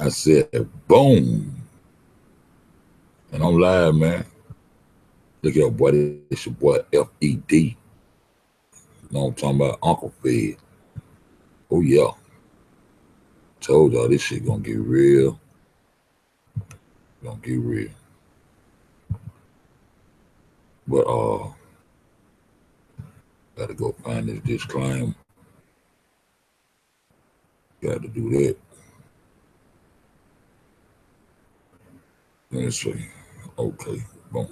I said, boom. And I'm live, man. Look at boy, this your boy FED. You know what I'm talking about? Uncle Fed. Oh yeah. Told y'all this shit gonna get real. Gonna get real. But gotta go find this disclaimer. Got to do that. Let me see. Okay. Boom.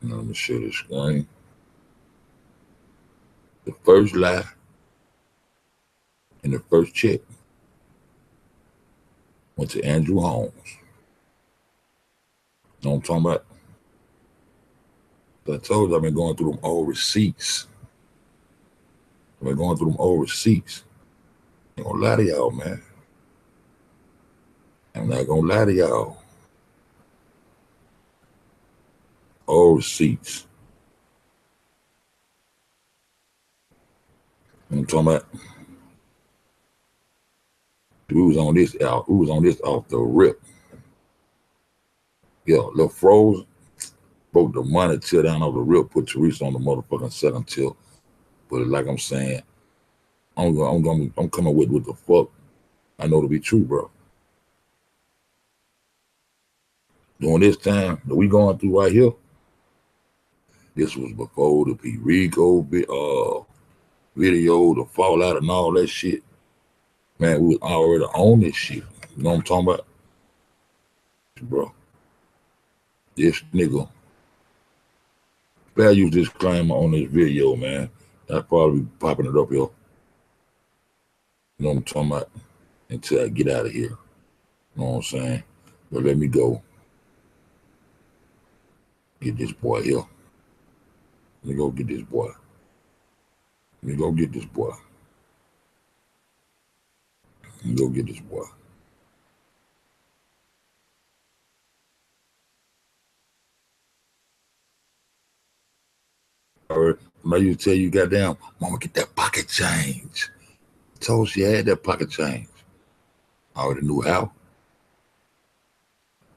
Now let me share this screen. The first lie and the first check went to Andrew Holmes. You know what I'm talking about? So I told you I've been going through them old receipts. I've been going through them old receipts. I ain't gonna lie to y'all, man. I'm not gonna lie to y'all. Old receipts. You know what I'm talking about? We was on this out. We was on this off the rip. Yeah, little froze. Broke the money till down off the rip. Put Tereasa on the motherfucking second till. But like I'm saying, I'm coming with what the fuck I know to be true, bro. During this time that we going through right here, this was before the P. Rico video, the fallout and all that shit. Man, we was already on this shit. You know what I'm talking about? Bro. This nigga. Better use disclaimer on this video, man. I'll probably be popping it up here. You know what I'm talking about? Until I get out of here. You know what I'm saying? But let me go. Get this boy here. Let me go get this boy. Let me go get this boy. Let me go get this boy. Alright. I used to tell you, goddamn, mama, get that pocket change. Told she had that pocket change. I already knew how.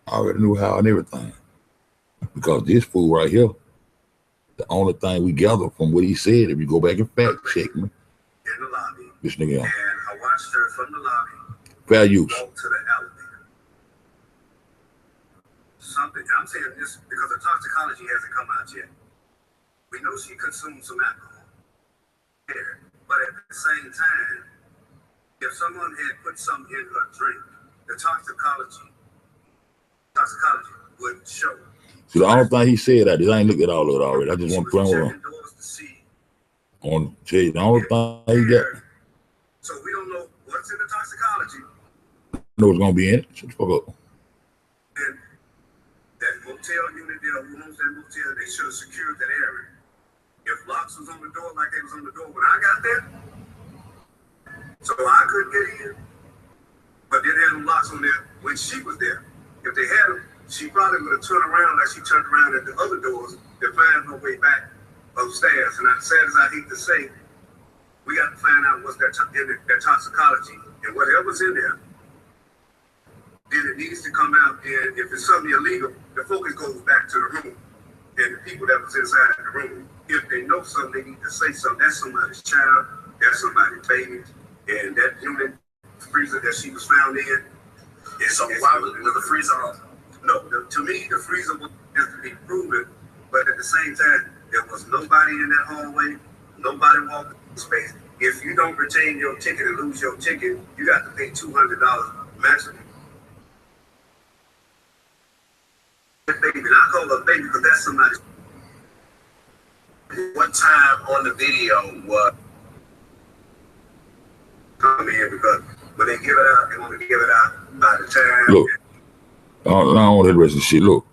I already knew how and everything. Because this fool right here, the only thing we gather from what he said, if you go back and fact check me, in the lobby, this nigga, and I watched her from the lobby fair use. walk to the elevator. Something, I'm saying this because the toxicology hasn't come out yet. We know she consumed some alcohol. But at the same time, if someone had put something in her drink, the toxicology would show. See, the only thing he said, I ain't looked at all of it already. I just want to play with him. I want to tell you, the only thing he got. So we don't know what's in the toxicology. Know what's going to be in it. Shut the fuck up. And that motel unit there, who owns that motel, they should have secured that area. If locks was on the door like they was on the door when I got there, so I couldn't get in. But they had no locks on there when she was there. If they had them, she probably would have turned around like she turned around at the other doors to find her way back upstairs. And as sad as I hate to say, we got to find out what's that toxicology. And whatever's in there, then it needs to come out. And if it's something illegal, the focus goes back to the room. And the people that was inside the room, if they know something, they need to say something. That's somebody's child. That's somebody's baby. And that unit freezer that she was found in. So why was the freezer on? No, to me, the freezer has to be proven. But at the same time, there was nobody in that hallway. Nobody walked in space. If you don't retain your ticket and lose your ticket, you got to pay $200 maximum. Baby, and I call her baby because that's somebody's. What time on the video was? Come in because when they give it out, they want to give it out by the time. Look, I don't want the rest of the shit. Look,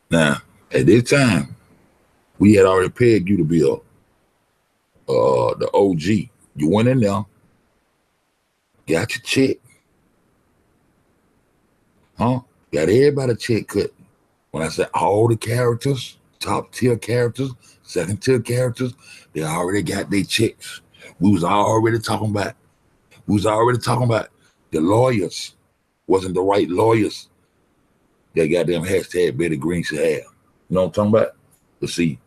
now at this time, we had already pegged you to be the OG. You went in there, got your check, huh? Got everybody check cut. When I said all the characters, top tier characters, second tier characters, they already got their checks. We was already talking about the lawyers wasn't the right lawyers that goddamn hashtag Betty Green should have. You know what I'm talking about? But see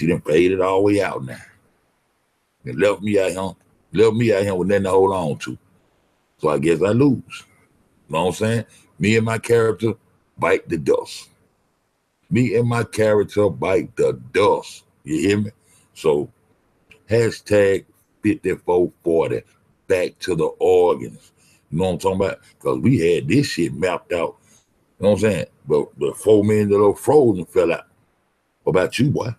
them faded all the way out now. And left me out here with nothing to hold on to. So I guess I lose. You know what I'm saying? Me and my character bite the dust. You hear me? So hashtag 5440 back to the organs. You know what I'm talking about? Because we had this shit mapped out. You know what I'm saying? But the 4 million little frozen fell out. What about you, boy?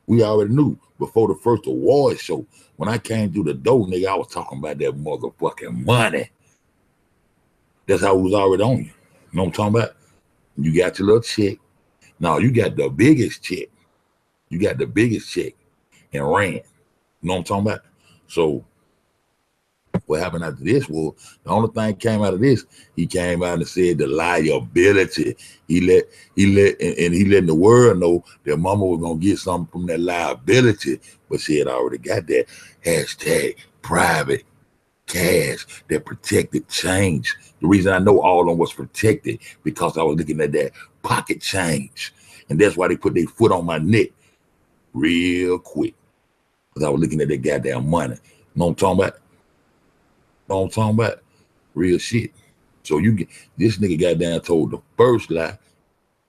We already knew before the first award show. When I came through the door, nigga, I was talking about that motherfucking money. That's how we was already on you. You know what I'm talking about? You got your little check. No, you got the biggest check. And ran. You know what I'm talking about? So what happened after this was the only thing came out of this, he came out and said the liability. He letting the world know that mama was gonna get something from that liability, but she had already got that hashtag private cash, that protected change. The reason I know all of them was protected because I was looking at that pocket change. And that's why they put their foot on my neck real quick. Because I was looking at that goddamn money. You know what I'm talking about? Real shit. So you get this nigga goddamn told the first lie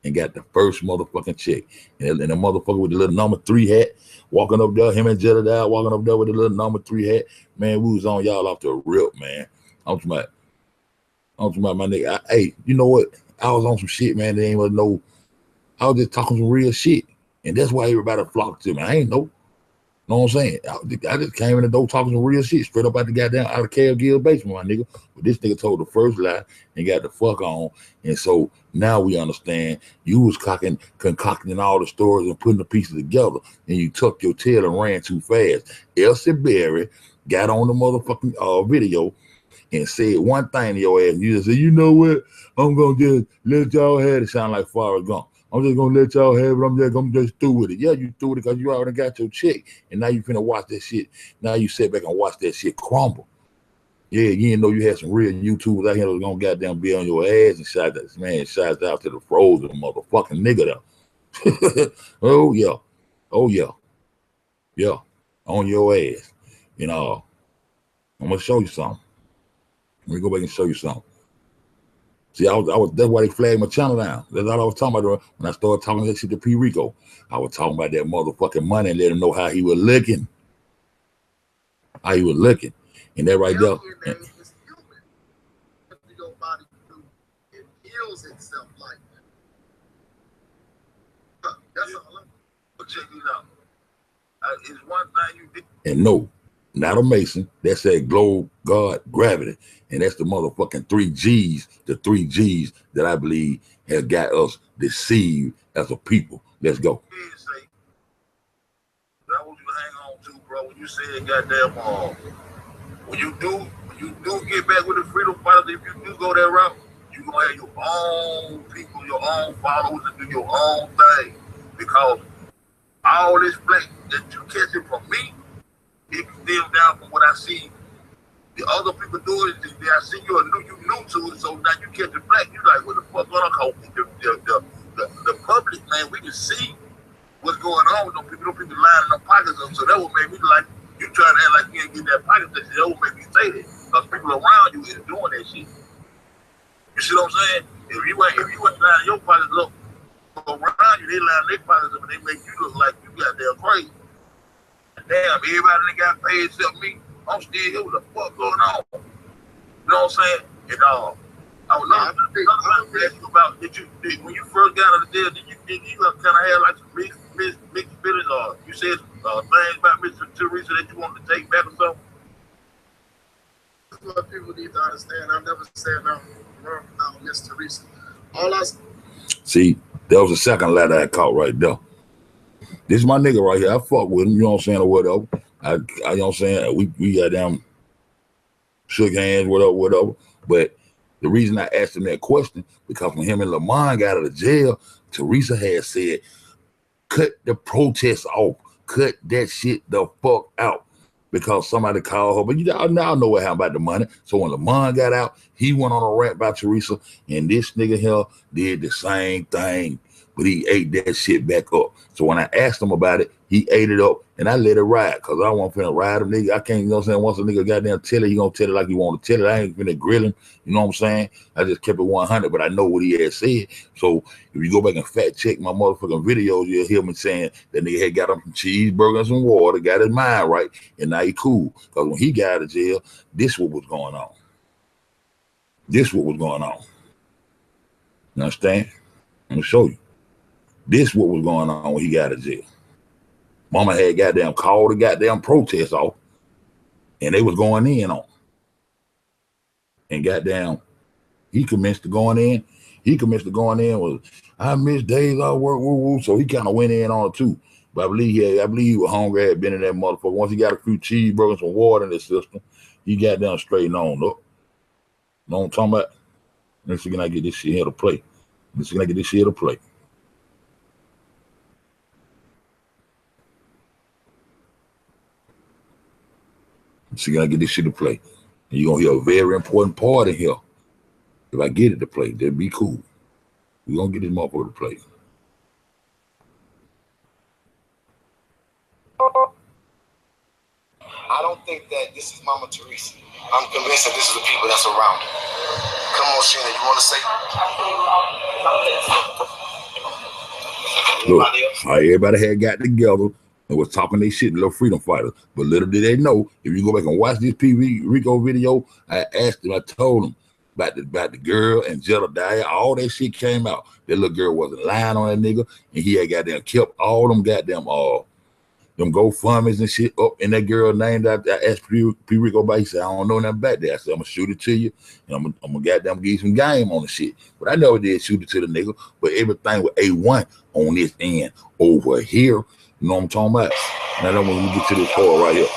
and got the first motherfucking check. And the motherfucker with the little number 3 hat walking up there, him and Jedediah walking up there with the little number 3 hat. Man, we was on y'all off the rip, man. I'm talking about my nigga. Hey, you know what? I was on some shit, man. They ain't even know. I was just talking some real shit. And that's why everybody flocked to me. I ain't know. Know what I'm saying? I just came in the door talking some real shit, straight up out of Cal Gill basement, my nigga. But this nigga told the first lie and got the fuck on. And so now we understand you was concocting all the stories and putting the pieces together, and you tucked your tail and ran too fast. Elsie Berry got on the motherfucking video and said one thing to your ass. And you just said, you know what? I'm gonna just let y'all have it. Sound like Forrest Gump. I'm just gonna let y'all have it. I'm just through with it. Yeah, you through with it because you already got your check, and now you finna watch that shit. Now you sit back and watch that shit crumble. Yeah, you didn't know you had some real YouTubers out here that was gonna goddamn be on your ass and shout that man. Shouts out to the frozen motherfucking nigga there. Oh yeah, on your ass. You know, I'm gonna show you something. Let me go back and show you something. See, I was that's why they flagged my channel down. That's all I was talking about when I started talking that shit to P. Rico. I was talking about that motherfucking money and let him know how he was looking. And that right there. Your body it heals itself like that. That's all. But check it out. It's one thing you did. And no, not a Mason. That's that glow guard gravity. And that's the motherfucking 3Gs, the 3Gs that I believe has got us deceived as a people. Let's go. That was you hang on to, bro. When you said goddamn when you do get back with the freedom fighters, if you do go that route, you gonna have your own people, your own followers, and do your own thing. Because all this black that you catching from me, it stems down from what I see the other people doing. I see you new to it, so now you catch the black. You like, what the fuck going on? The public, man, we can see what's going on. Them people lining their pockets up. So that would make me like, you trying to act like you ain't get that pocket. That would make me say that. Because people around you is doing that shit. You see what I'm saying? If you ain't lining your pockets up, around you, they line their pockets up and they make you look like you got damn crazy. Damn, everybody that got paid except me, I'm still here. What the fuck going on? You know what I'm saying? And I was not asking you about when you first got out of the jail, did you kind of have like some mixed feelings, or you said things about Mr. Tereasa that you wanted to take back or something? That's what people need to understand. I've never said nothing wrong about Mr. Tereasa. All I see, that was the second letter I caught right there. This is my nigga right here. I fuck with him, you know what I'm saying, or whatever. I you know what I'm saying, we got down, shook hands, whatever. But the reason I asked him that question, because when him and Lamont got out of jail, Tereasa had said, cut the protest off. Cut that shit the fuck out. Because somebody called her. But y'all now know what happened about the money. So when Lamont got out, he went on a rant about Tereasa. And this nigga here did the same thing. But he ate that shit back up. So when I asked him about it, he ate it up and I let it ride. Cause I want finna ride him, nigga. I can't, you know what I'm saying? Once a nigga goddamn tell it, he gonna tell it like he want to tell it. I ain't finna grill him. You know what I'm saying? I just kept it 100, but I know what he had said. So if you go back and fact check my motherfucking videos, you'll hear me saying that nigga had got him some cheeseburgers and some water, got his mind right, and now he cool. Cause when he got out of jail, this what was going on. This what was going on. You understand? I'm gonna show you. This what was going on when he got out of jail. Mama had goddamn called the goddamn protest off, and they was going in on. And goddamn, he commenced to going in. He commenced to going in was, I miss days I work, woo woo. So he kind of went in on it too. But I believe he was hungry, had been in that motherfucker. Once he got a few cheeseburgers, some water in his system, he got down straight and on up. You know what I'm talking about? Next thing I get this shit here to play. Next thing I get this shit here to play. So you're gonna get this shit to play. And you're gonna hear a very important part in here. If I get it to play, that'd be cool. We're gonna get this motherfucker to play. I don't think that this is Mama Tereasa. I'm convinced that this is the people that's around her. Come on, Sheena, you want to say? Look, how everybody had got together and was talking their shit, little freedom fighters. But little did they know, if you go back and watch this PV Rico video, I asked him, I told him about the girl and Jedediah, all that shit came out. That little girl wasn't lying on that nigga, and he had goddamn kept all them goddamn them GoFundMes and shit up in that girl name. I asked P. Rico about. He said, I don't know nothing about that. I said, I'm gonna shoot it to you, and I'm gonna goddamn give you some game on the shit. But I never did shoot it to the nigga. But everything with A1 on this end over here. You know what I'm talking about? Now then when we get to this part right here.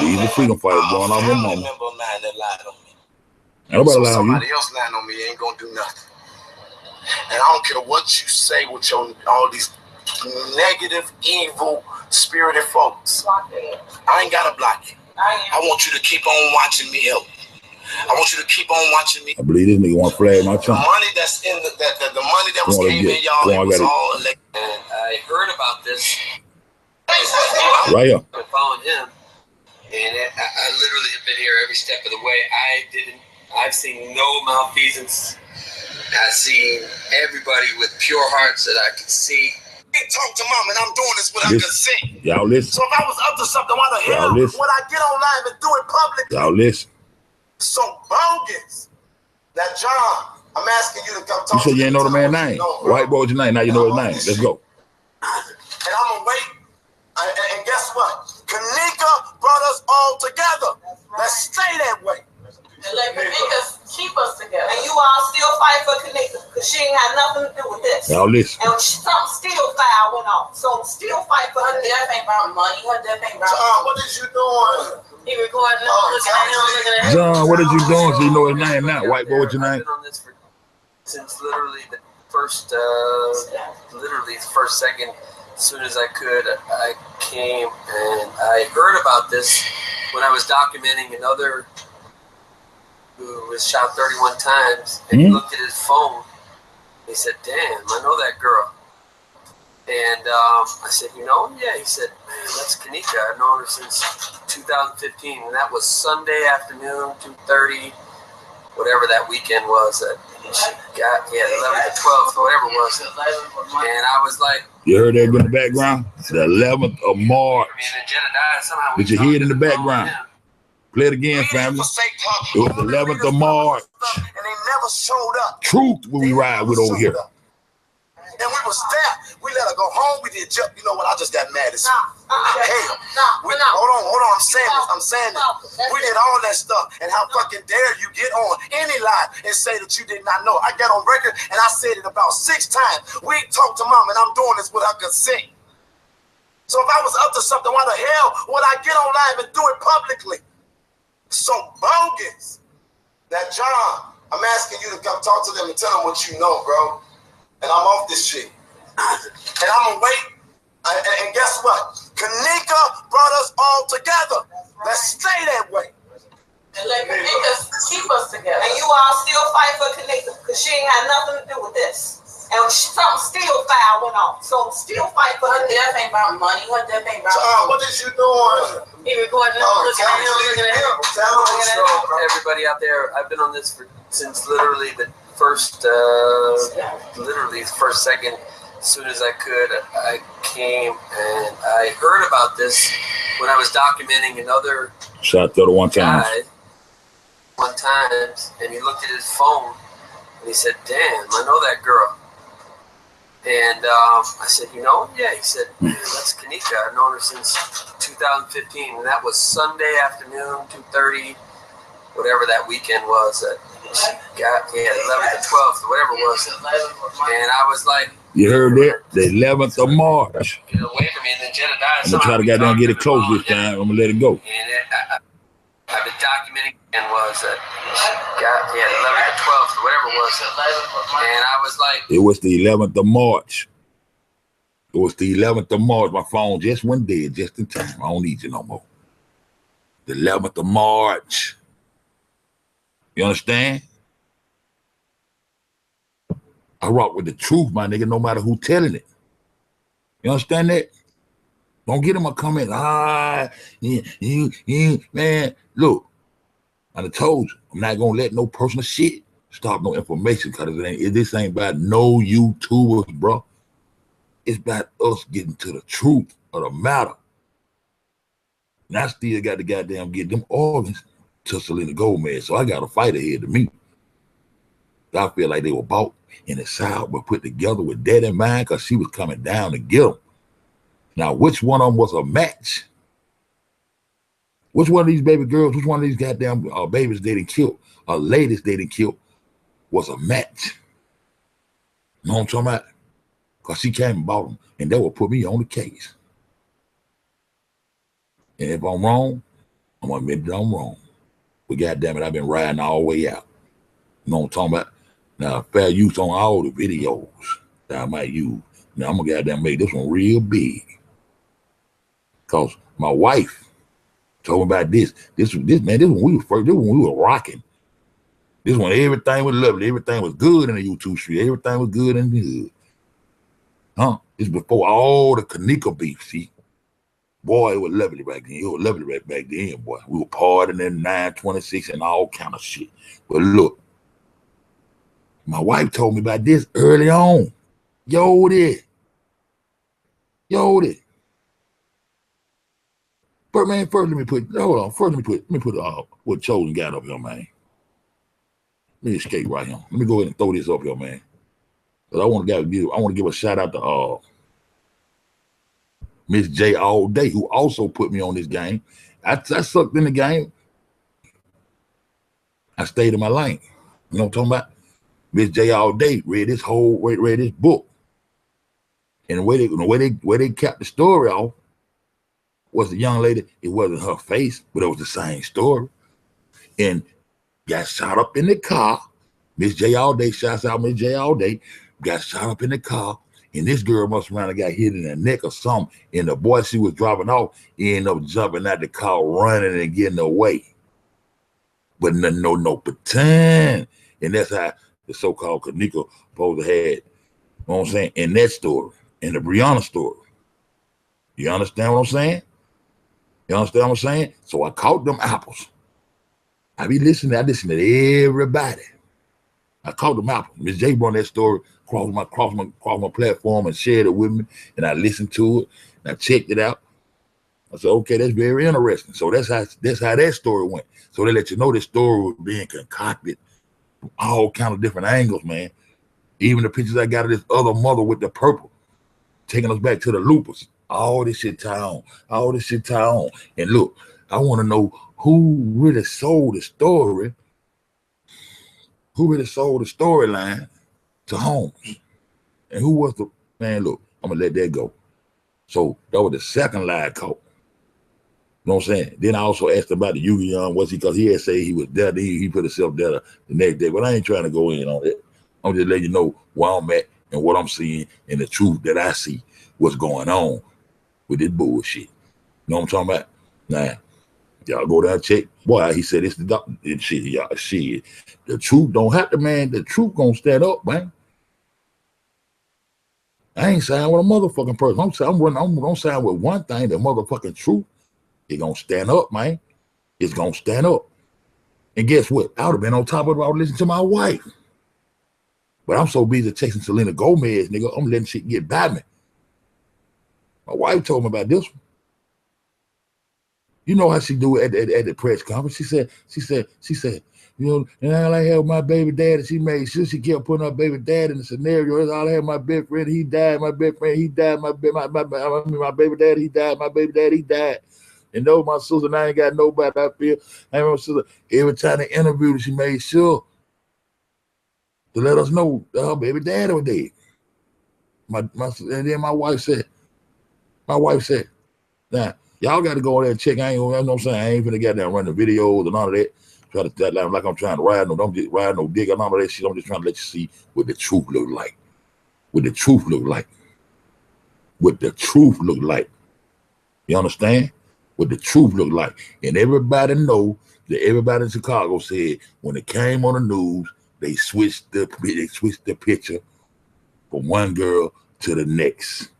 These are freedom fighters going off in mama. Nobody lie on you. Somebody else lying on me ain't gonna do nothing. And I don't care what you say with your all these negative, evil, spirited folks. I ain't gotta block you. I want you to keep on watching me help. I want you to keep on watching me. I believe this nigga want to flag my The chunk. money that's in the money that was came in, y'all, it was all elected. And I heard about this. Right here. I'm following him, and I literally have been here every step of the way. I've seen no malfeasance. I've seen everybody with pure hearts that I can see. Talk to mom, and I'm doing this without consent. Y'all listen. So if I was up to something, why the hell would I get online and do it publicly? Y'all listen. So bogus. Now, John, I'm asking you to come talk. You said you ain't know the man's name. White boy, what's your name? Now you know his name. Let's go. And I'm gonna wait. And guess what? Kanika brought us all together. Let's stay that way. And let Kanika keep us together. And you all still fight for Kanika because she ain't had nothing to do with this. Y'all listen. And something still foul went off. So still fight for her. Death ain't about money. Her death ain't about John, what is you doing? He recording looking at him. John, what did you doing so you know his name now? White boy, what's your name? I've been on this since literally the first, second. As soon as I could, I came and I heard about this when I was documenting another who was shot 31 times. And he looked at his phone. He said, "Damn, I know that girl." And I said, "You know him?" "Yeah." He said, "Man, that's Kanika. I've known her since 2015." And that was Sunday afternoon, 2:30, whatever that weekend was. That she got, 11th to 12th, or whatever it was. And I was like, you heard that in the background? The 11th of March. I mean, Jedediah somehow. Did you hear it in the background? Play it again, family. It was the 11th of March. And they never showed up. Truth will we ride with over here. And we was there. We let her go home. We did jump. You know what? I just got mad as hell. Hold on. I'm saying this. We did all that stuff. And how fucking dare you get on any line and say that you did not know? I got on record and I said it about 6 times. We talked to mom and I'm doing this with her consent. So if I was up to something, why the hell would I get on live and do it publicly? So bogus. Now, John, I'm asking you to come talk to them and tell them what you know, bro. And I'm off this shit. And I'm going to wait. And guess what? Kanika brought us all together. Let's stay that way. And let Kanika keep us together. And you all still fight for Kanika because she ain't had nothing to do with this. And something still foul went on. So still fight for her. That ain't about money. What that ain't about? What is you doing? He recording looking at him. Everybody out there, I've been on this since literally the first second. As soon as I could, I came and I heard about this when I was documenting another shot 31 times. guy one time, and he looked at his phone and he said, "Damn, I know that girl." And I said, "You know?" "Yeah." He said, "That's Kanika. I've known her since 2015, and that was Sunday afternoon, 2:30, whatever that weekend was. She got 11th or 12th, or whatever it was." And I was like, "You heard that? The 11th of March. Get away from me." And then Jedediah. I'm gonna try to get down and get it close this time. I'm gonna let it go. And I've been documenting and was that she got 11th or 12th, or whatever it was. And I was like, it was the 11th of March. It was the 11th of March. My phone just went dead just in time. I don't need you no more. The 11th of March. You understand? I rock with the truth, my nigga, no matter who telling it. You understand that? Don't get him a comment. Man, look, I done told you, I'm not gonna let no personal shit stop no information, because this ain't about no YouTubers, bro. It's about us getting to the truth of the matter. And I still got to goddamn get them organs to Selena Gomez, so I got a fight ahead of me. I feel like they were bought in the South, but put together with that in mind, because she was coming down to get them. Now, which one of them was a match? Which one of these baby girls, which one of these goddamn babies they didn't kill, ladies they didn't kill, was a match? You know what I'm talking about? Because she came and bought them, and that would put me on the case. And if I'm wrong, I'm going to admit that I'm wrong. But goddamn it, I've been riding all the way out. You know what I'm talking about? Now, fair use on all the videos that I might use. Now, I'm going to goddamn make this one real big. Because my wife told me about this. This when we were rocking. This one, everything was lovely. Everything was good in the YouTube street. Everything was good in the hood. Huh? It's before all the Kanika beef, see? Boy, it was lovely back then. It was lovely right back then, boy. We were partying in 926 and all kind of shit. But look, my wife told me about this early on. Yo, there. But man, first let me put what Chosen got up here, man. Let me escape right here. Let me go ahead and throw this up here, man. But I want to give a shout out to Miss J All Day, who also put me on this game. I sucked in the game. I stayed in my lane. You know what I'm talking about? Miss J All Day read this book. And the way they kept the story off was the young lady, it wasn't her face, but it was the same story. And got shot up in the car. Miss J All Day, shouts out Miss J All Day, got shot up in the car. And this girl must have got hit in the neck or something. And the boy she was dropping off, he ended up jumping out the car, running and getting away. But no pretend. And that's how the so-called Kanika supposed to had, you know what I'm saying, in that story, in the Brianna story. You understand what I'm saying? You understand what I'm saying? So I caught them apples. I listen to everybody. I caught them apples. Miss J brought that story across my platform and shared it with me, and I listened to it and I checked it out. I said, okay, that's very interesting. So that's how that story went. So they let you know this story was being concocted from all kind of different angles, man. Even the pictures I got of this other mother with the purple, taking us back to the loopers. All this shit tie on. And look, I want to know who really sold the story, storyline to Holmes. And who was the man? Look, I'm gonna let that go. So that was the second lie caught. You know what I'm saying? Then I also asked about the Yu-Gi-Oh! Because he had said he was dead. He put himself dead the next day. But I ain't trying to go in on it. I'm just letting you know where I'm at and what I'm seeing and the truth that I see what's going on with this bullshit. You know what I'm talking about? Now, y'all go down and check. Boy, he said it's the doctor. Shit, y'all, shit. The truth don't have to, man. The truth gonna stand up, man. I ain't siding with a motherfucking person. I'm gonna side with one thing, the motherfucking truth. It gonna stand up, man. It's gonna stand up. And guess what? I would have been on top of it. I would listen to my wife. But I'm so busy texting Selena Gomez, nigga. I'm letting shit get by me. My wife told me about this one. You know how she do it at the press conference. She said, you know, and all I had with my baby daddy, she made sure she kept putting her baby dad in the scenario. That's all I had. My best friend, he died. My best friend, he died. My baby daddy, he died. My baby daddy, he died. And those my sister, and I ain't got nobody. I feel. I remember sister, every time they interviewed her, she made sure to let us know that her baby daddy was dead. And then my wife said, now, y'all got to go in there and check. I ain't, you know what I'm saying? I ain't finna get down run the videos and all of that. Try to like I'm trying to ride no, don't get ride no dick and all of that shit. I'm just trying to let you see what the truth look like. What the truth look like. What the truth look like. You understand? What the truth look like. And everybody know that everybody in Chicago said when it came on the news, they switched the picture from one girl to the next.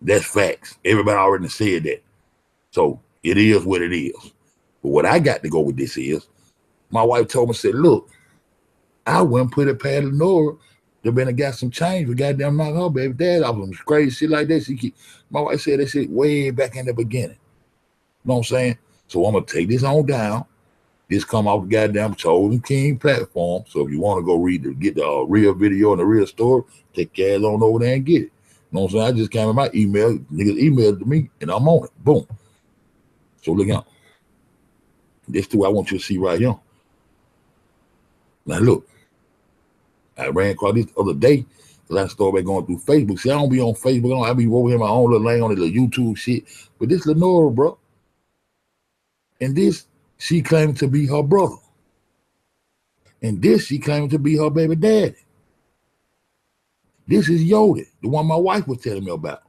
That's facts. Everybody already said that. So it is what it is. But what I got to go with this is, my wife told me, said, look, I wouldn't put it past Lenora. They been got some change. We goddamn knock her baby dad off some crazy shit like that. My wife said that shit way back in the beginning. You know what I'm saying? So I'm gonna take this on down. This come off the goddamn Chosen King platform. So if you want to go get the real video and the real story, take your ass on over there and get it. You know what I'm saying? I just came in my email, niggas emailed to me, and I'm on it. Boom. So look out. This is what I want you to see right here. Now look, I ran across this other day because I started back going through Facebook. See, I don't be on Facebook. I be over here my own little lane on the little YouTube shit. But this Lenora, bro. And this, she claimed to be her brother. And this, she claimed to be her baby daddy. This is Yoda, the one my wife was telling me about.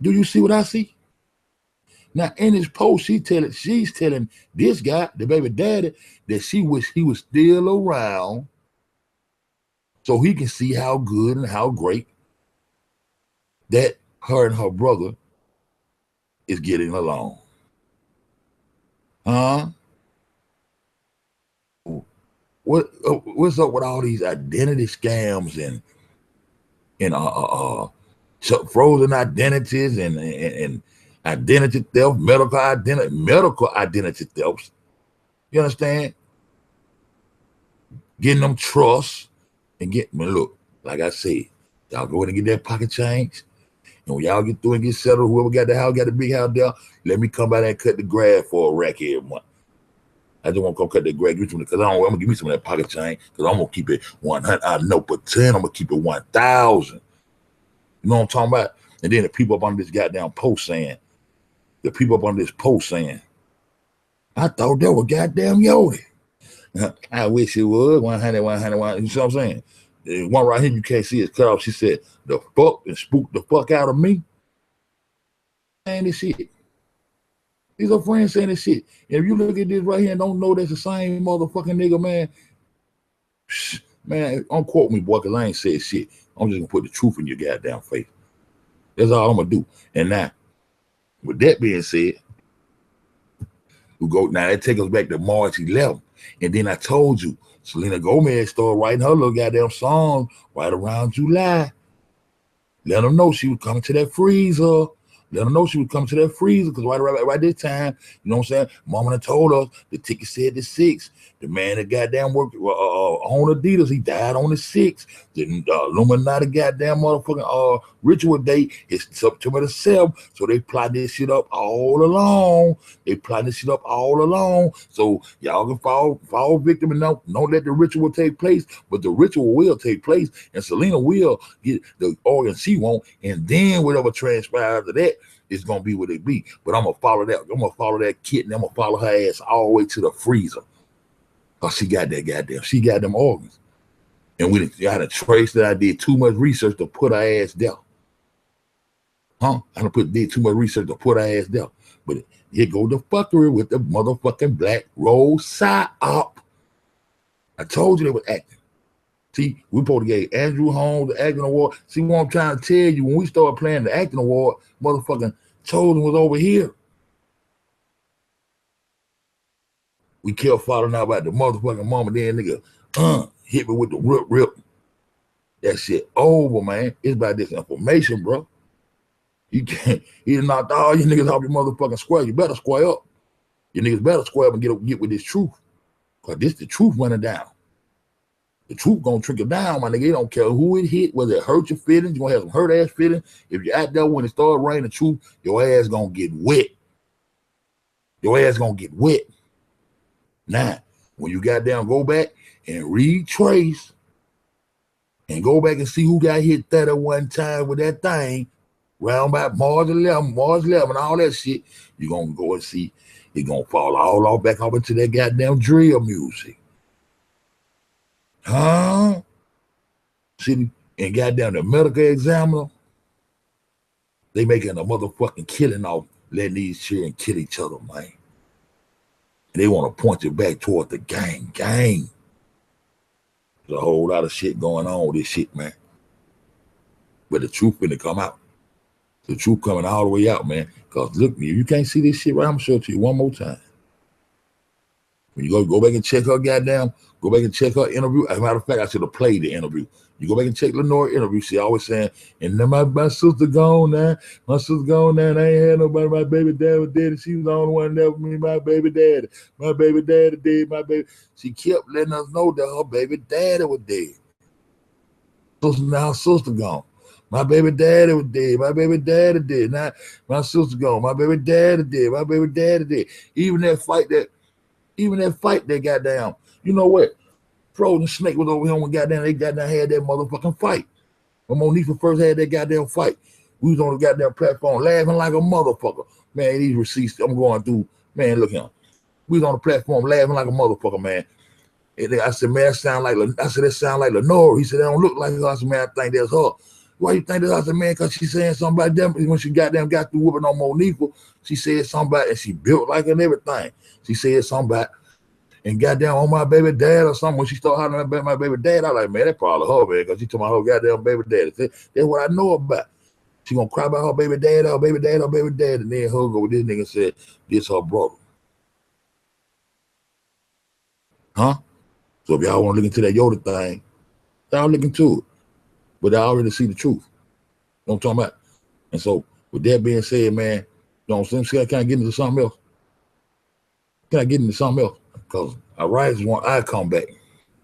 Do you see what I see? Now, in this post, she's telling this guy, the baby daddy, that she wish he was still around so he can see how good and how great that her and her brother is getting along. Huh? What's up with all these identity scams and frozen identities and identity theft, medical identity thefts? You understand? Getting them trusts and look, like I said, y'all go in and get that pocket change. And when y'all get through and get settled, whoever got the house, got the big house there, let me come by there and cut the grass for a rack every month. I just want to come cut that grass because I'm gonna give me some of that pocket change because I'm gonna keep it 100. I know per 10, I'm gonna keep it 1,000. You know what I'm talking about? And then the people up on this goddamn post saying, I thought that was goddamn Yoda. I wish it was 100, 100, 100. You see what I'm saying? The one right here you can't see is cut off. She said, the fuck and spooked the fuck out of me. Saying this shit. These are friends saying this shit. And if you look at this right here and don't know that's the same motherfucking nigga, man, don't quote me, boy, because I ain't said shit. I'm just going to put the truth in your goddamn face. That's all I'm going to do. And now, with that being said, that takes us back to March 11th. And then I told you, Selena Gomez started writing her little goddamn song right around July. Let them know she was coming to that freezer. Because right this time, you know what I'm saying? Mama done told us the ticket said the 6th. The man that goddamn worked on Adidas, he died on the 6th. The Illuminati goddamn motherfucking ritual date is September the 7th. So they plot this shit up all along. So y'all can fall victim and don't let the ritual take place. But the ritual will take place. And Selena will get the organ she wants. And then whatever transpires after that, it's gonna be what it be. But I'm gonna follow that. I'm gonna follow that kitten. I'm gonna follow her ass all the way to the freezer. Cause she got them organs. And we had a trace that I did too much research to put our ass there. I did too much research to put our ass there. But here go the fuckery with the motherfucking black roll psy-op. I told you they were acting. See, we supposed to get Andrew Holmes the acting award. See what I'm trying to tell you? When we started playing the acting award, motherfucking Chosen was over here. We kept falling out about the motherfucking mama. Then nigga, hit me with the rip. That shit over, man. It's about this information, bro. You can't. He knocked all you niggas off your motherfucking square. You better square up. You niggas better square up and get with this truth. Cause this the truth running down. The truth gonna trickle down, my nigga. It don't care who it hit, whether it hurt your feelings. You gonna have some hurt ass feelings. If you're out there when it started raining the truth, your ass gonna get wet. Your ass gonna get wet. Now, when you got down, go back and retrace and go back and see who got hit that at one time with that thing, round about March 11, all that shit, you're gonna go and see it gonna fall all off back up into that goddamn drill music. See, and goddamn the medical examiner, they making a motherfucking killing off letting these children kill each other, man. And they want to point it back toward the gang. There's a whole lot of shit going on with this shit, man. But the truth finna come out. The truth coming all the way out, man. Because look, if you can't see this shit right, I'm gonna show it to you one more time. When you go back and check her goddamn, go back and check her interview. As a matter of fact, I should have played the interview. You go back and check Lenore interview. She always saying, and then my sister gone now. My sister gone now, and I ain't had nobody. My baby dad was dead, and she was the only one that was me. My baby daddy. My baby daddy dead. My baby. She kept letting us know that her baby daddy was dead. Now her sister gone. My baby daddy was dead. My baby daddy dead. Now my sister gone. My baby daddy dead. My baby daddy dead. Even that fight that got down. You know what? Frozen Snake was over here when they goddamn had that motherfucking fight. When Monifa first had that goddamn fight, we was on the goddamn platform laughing like a motherfucker. Man, these receipts I'm going through, man, look here. We was on the platform laughing like a motherfucker, man. And I said, man, that sound like Lenore. He said, that don't look like her. I said, man, I think that's her. Why you think that? I said, man, because she's saying something about them. When she got through whooping on Monifa, she said something about, and she built like and everything. She said something about, and goddamn on my baby dad or something. When she started hollering about my baby dad, I was like, man, that's probably her, man, because she told my whole goddamn baby dad. That's what I know about. She gonna cry about her baby dad, and then hug over this nigga and said, this her brother. So if y'all want to look into that Yoda thing, y'all look into it. But I already see the truth. You know what I'm talking about? And so with that being said, man, you know what I'm saying? Can I get into something else? Because I rise one, I come back.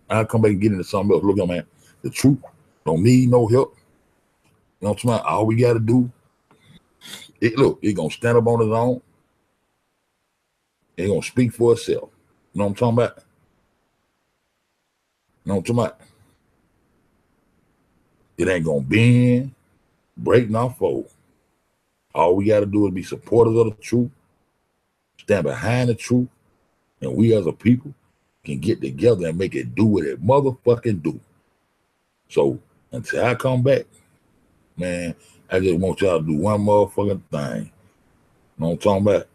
I'll come back and get into something else. Look at man, the truth don't need no help. You know what I'm talking about? All we gotta do, it gonna stand up on its own. It gonna speak for itself. You know what I'm talking about? It ain't gonna bend, break, nor fold. All we gotta do is be supporters of the truth, stand behind the truth, and we as a people can get together and make it do what it motherfucking do. So until I come back, man, I just want y'all to do one motherfucking thing. You know what I'm talking about?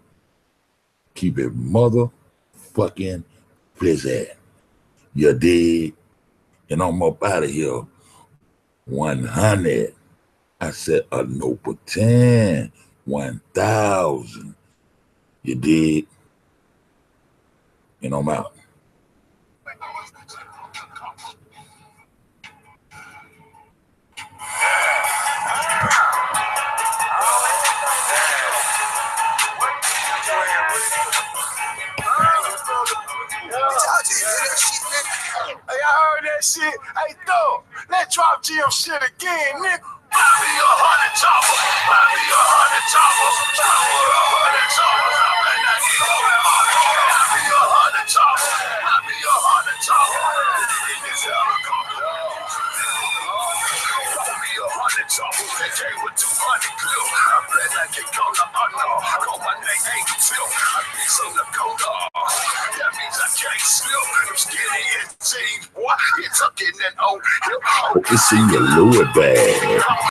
Keep it motherfucking fizzy. You dig? And I'm up out of here. 100. I said a no pretend. 1,000. You dig? And I'm out. Hey, I heard that shit. Hey, Thug, let's drop GM shit again, nigga. Buy me a 100 chopper. Buy me a 100 chopper. Chopper, 100 chopper. Buy me a 100 chopper. Buy me a 100 chopper. In this helicopter. Buy me a 100 chopper. That came with 200 clip. I'm glad I can call the honor. Call my name ain't Phil. I be some Dakota. That means I can't slip. I'm skinny and jeans, boy. boy. It's up in that old hip hop. It's in your lower bag.